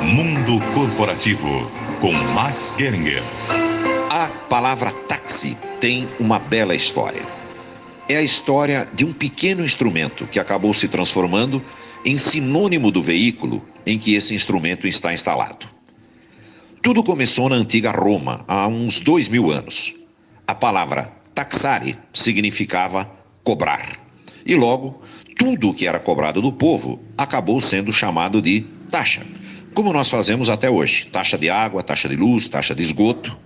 Mundo Corporativo, com Max Geringer. A palavra táxi tem uma bela história. É a história de um pequeno instrumento que acabou se transformando em sinônimo do veículo em que esse instrumento está instalado. Tudo começou na antiga Roma, há uns 2000 anos. A palavra taxare significava cobrar. E logo, tudo o que era cobrado do povo acabou sendo chamado de taxa, como nós fazemos até hoje. Taxa de água, taxa de luz, taxa de esgoto.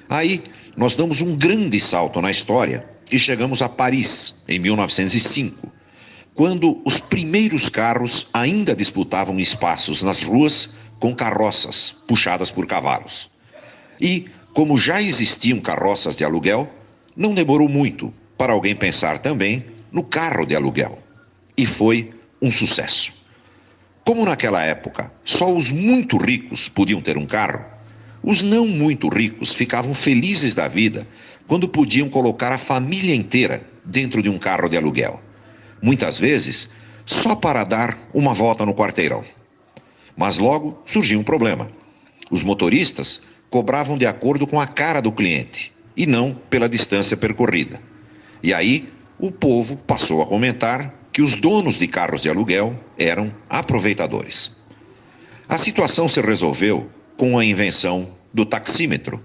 Aí, nós damos um grande salto na história e chegamos a Paris, em 1905, quando os primeiros carros ainda disputavam espaços nas ruas com carroças puxadas por cavalos. E, como já existiam carroças de aluguel, não demorou muito para alguém pensar também no carro de aluguel. E foi um sucesso. Como naquela época só os muito ricos podiam ter um carro, os não muito ricos ficavam felizes da vida quando podiam colocar a família inteira dentro de um carro de aluguel. Muitas vezes, só para dar uma volta no quarteirão. Mas logo surgiu um problema. Os motoristas cobravam de acordo com a cara do cliente e não pela distância percorrida. E aí, o povo passou a comentar que os donos de carros de aluguel eram aproveitadores. A situação se resolveu com a invenção do taxímetro,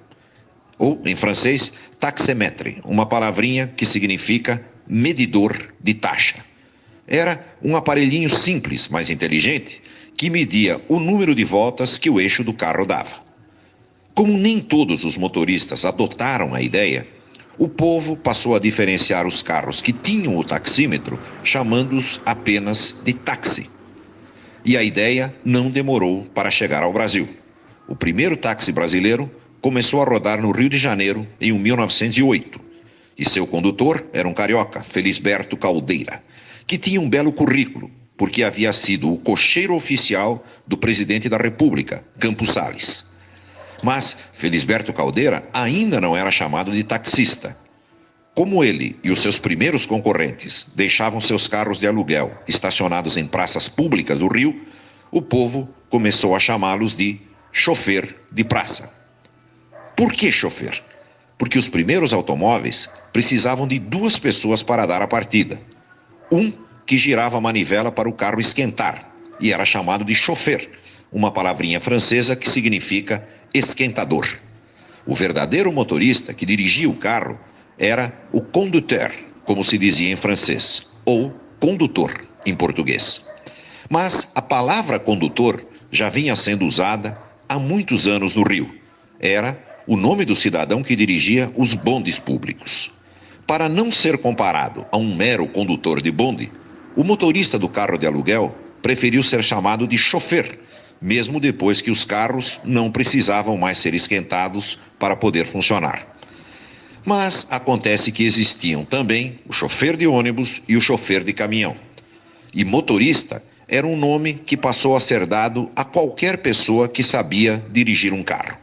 ou, em francês, taxémetre, uma palavrinha que significa medidor de taxa. Era um aparelhinho simples, mas inteligente, que media o número de voltas que o eixo do carro dava. Como nem todos os motoristas adotaram a ideia, o povo passou a diferenciar os carros que tinham o taxímetro, chamando-os apenas de táxi. E a ideia não demorou para chegar ao Brasil. O primeiro táxi brasileiro começou a rodar no Rio de Janeiro em 1908. E seu condutor era um carioca, Felisberto Caldeira, que tinha um belo currículo, porque havia sido o cocheiro oficial do presidente da República, Campos Salles. Mas Felisberto Caldeira ainda não era chamado de taxista. Como ele e os seus primeiros concorrentes deixavam seus carros de aluguel estacionados em praças públicas do Rio, o povo começou a chamá-los de chofer de praça. Por que chofer? Porque os primeiros automóveis precisavam de 2 pessoas para dar a partida. Um que girava a manivela para o carro esquentar, e era chamado de chofer, uma palavrinha francesa que significa esquentador. O verdadeiro motorista que dirigia o carro era o conducteur, como se dizia em francês, ou condutor em português. Mas a palavra condutor já vinha sendo usada há muitos anos no Rio. Era o nome do cidadão que dirigia os bondes públicos. Para não ser comparado a um mero condutor de bonde, o motorista do carro de aluguel preferiu ser chamado de chofer, mesmo depois que os carros não precisavam mais ser esquentados para poder funcionar. Mas acontece que existiam também o chofer de ônibus e o chofer de caminhão. E motorista era um nome que passou a ser dado a qualquer pessoa que sabia dirigir um carro.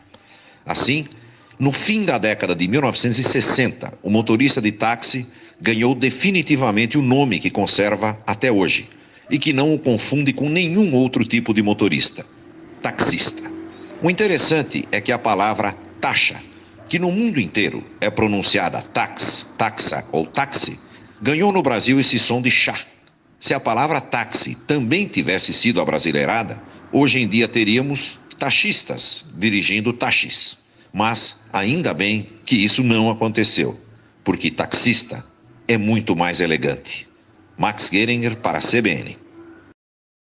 Assim, no fim da década de 1960, o motorista de táxi ganhou definitivamente o nome que conserva até hoje e que não o confunde com nenhum outro tipo de motorista: taxista. O interessante é que a palavra taxa, que no mundo inteiro é pronunciada tax, taxa ou táxi, ganhou no Brasil esse som de chá. Se a palavra táxi também tivesse sido abrasileirada, hoje em dia teríamos taxistas dirigindo táxis. Mas ainda bem que isso não aconteceu, porque taxista é muito mais elegante. Max Geringer para a CBN.